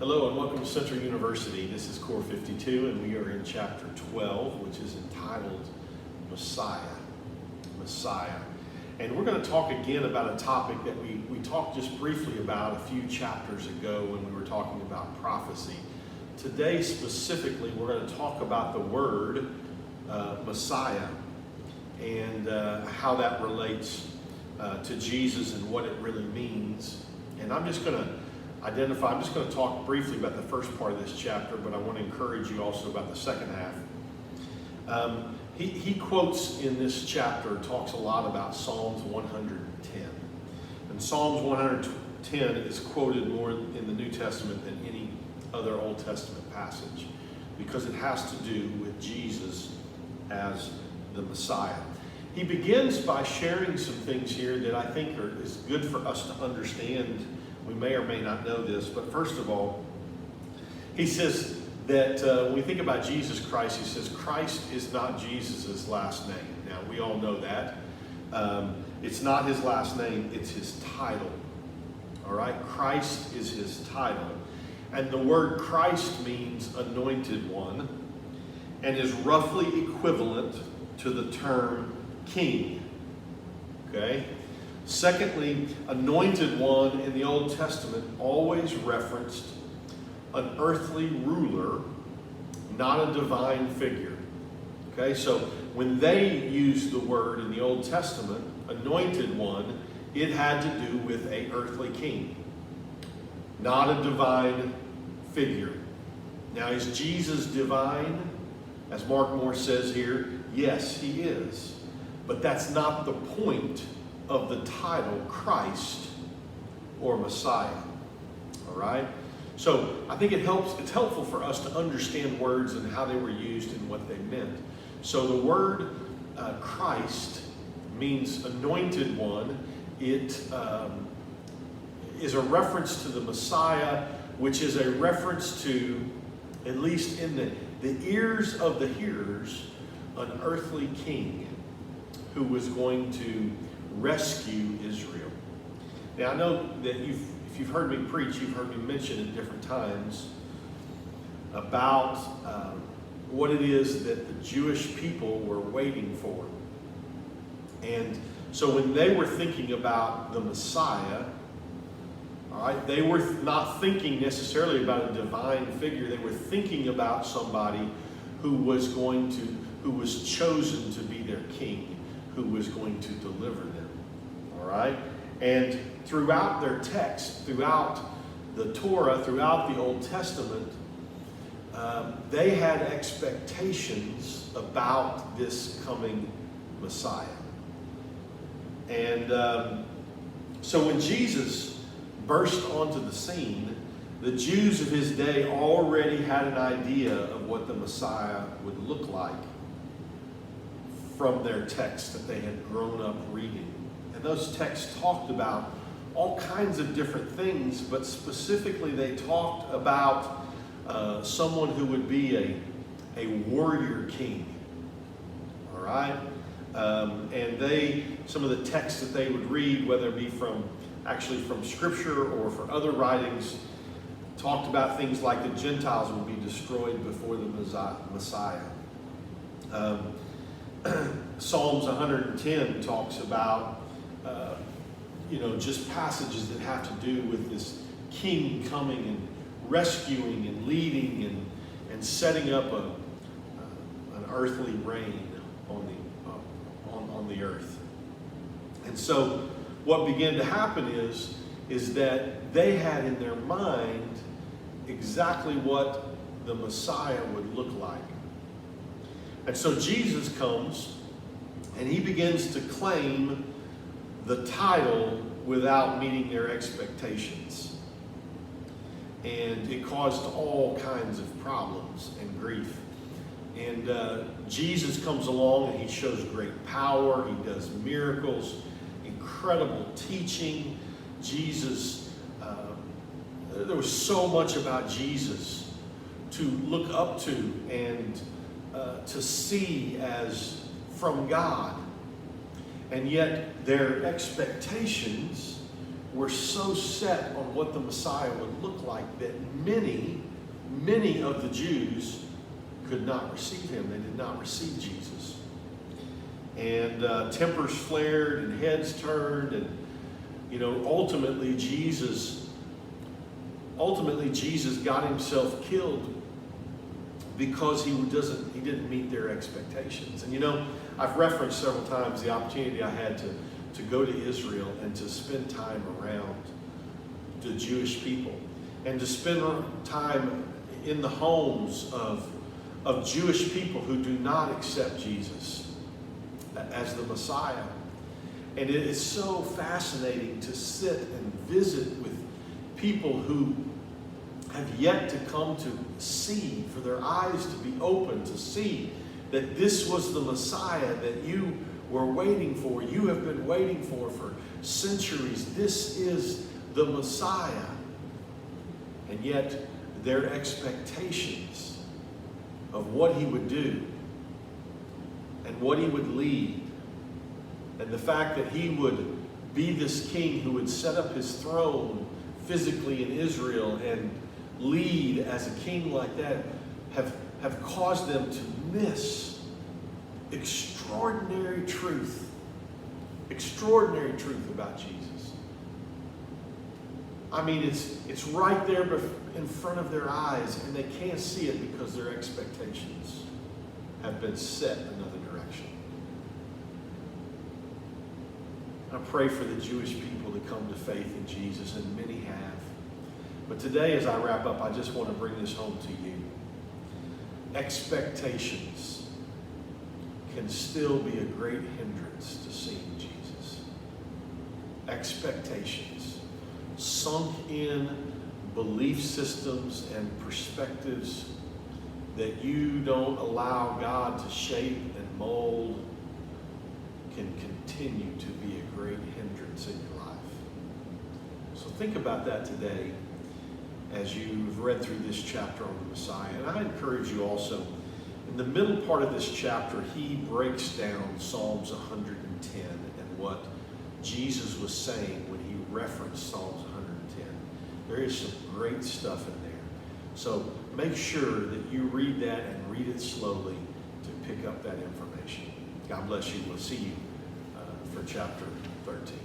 Hello and welcome to Central University. This is Core 52 and we are in chapter 12, which is entitled Messiah. Messiah. And we're going to talk again about a topic that we talked just briefly about a few chapters ago when we were talking about prophecy. Today specifically we're going to talk about the word Messiah and how that relates to Jesus and what it really means. And I'm just going to talk briefly about the first part of this chapter, but I want to encourage you also about the second half. He quotes in this chapter, talks a lot about Psalms 110. And Psalms 110 is quoted more in the New Testament than any other Old Testament passage because it has to do with Jesus as the Messiah. He begins by sharing some things here that I think is good for us to understand. We may or may not know this, but first of all, he says that when we think about Jesus Christ, he says Christ is not Jesus' last name. Now, we all know that. It's not his last name, it's his title. All right? Christ is his title. And the word Christ means anointed one and is roughly equivalent to the term king. Okay? Secondly, anointed one in the Old Testament always referenced an earthly ruler, not a divine figure. Okay, so when they used the word in the Old Testament, anointed one, it had to do with an earthly king, not a divine figure. Now, is Jesus divine? As Mark Moore says here, yes, he is. But that's not the point of the title Christ or Messiah. All right? So I think it's helpful for us to understand words and how they were used and what they meant. So the word Christ means anointed one. It is a reference to the Messiah, which is a reference to, at least in the ears of the hearers, an earthly king who was going to rescue Israel. Now I know that if you've heard me preach, you've heard me mention at different times about what it is that the Jewish people were waiting for. And so when they were thinking about the Messiah, all right, they were not thinking necessarily about a divine figure. They were thinking about somebody who was chosen to be their king, who was going to deliver them. All right? And throughout their text, throughout the Torah, throughout the Old Testament, they had expectations about this coming Messiah. And so when Jesus burst onto the scene, the Jews of his day already had an idea of what the Messiah would look like from their texts that they had grown up reading. And those texts talked about all kinds of different things, but specifically they talked about someone who would be a warrior king. All right? And some of the texts that they would read, whether it be from Scripture or for other writings, talked about things like the Gentiles would be destroyed before the Messiah. Psalms 110 talks about, just passages that have to do with this king coming and rescuing and leading and setting up an earthly reign on the earth. And so what began to happen is that they had in their mind exactly what the Messiah would look like. And so Jesus comes and he begins to claim the title without meeting their expectations. And it caused all kinds of problems and grief. And Jesus comes along and he shows great power. He does miracles, incredible teaching. There was so much about Jesus to look up to and to see as from God. And yet their expectations were so set on what the Messiah would look like that many of the Jews could not receive him. They did not receive Jesus. And tempers flared and heads turned, and ultimately Jesus got himself killed because he didn't meet their expectations. And I've referenced several times the opportunity I had to go to Israel and to spend time around the Jewish people and to spend time in the homes of Jewish people who do not accept Jesus as the Messiah. And it is so fascinating to sit and visit with people who have yet to come to see, for their eyes to be open to see that this was the Messiah that you were waiting for. You have been waiting for centuries. This is the Messiah. And yet their expectations of what he would do and what he would lead, and the fact that he would be this king who would set up his throne physically in Israel and lead as a king like that, have caused them to miss extraordinary truth about Jesus. I mean, it's right there in front of their eyes, and they can't see it because their expectations have been set another direction. I pray for the Jewish people to come to faith in Jesus, and many have. But today, as I wrap up, I just want to bring this home to you. Expectations can still be a great hindrance to seeing Jesus. Expectations, sunk in belief systems and perspectives that you don't allow God to shape and mold, can continue to be a great hindrance in your life. So think about that today as you've read through this chapter on the Messiah. And I encourage you also, in the middle part of this chapter, he breaks down Psalms 110 and what Jesus was saying when he referenced Psalms 110. There is some great stuff in there. So make sure that you read that and read it slowly to pick up that information. God bless you. We'll see you for chapter 13.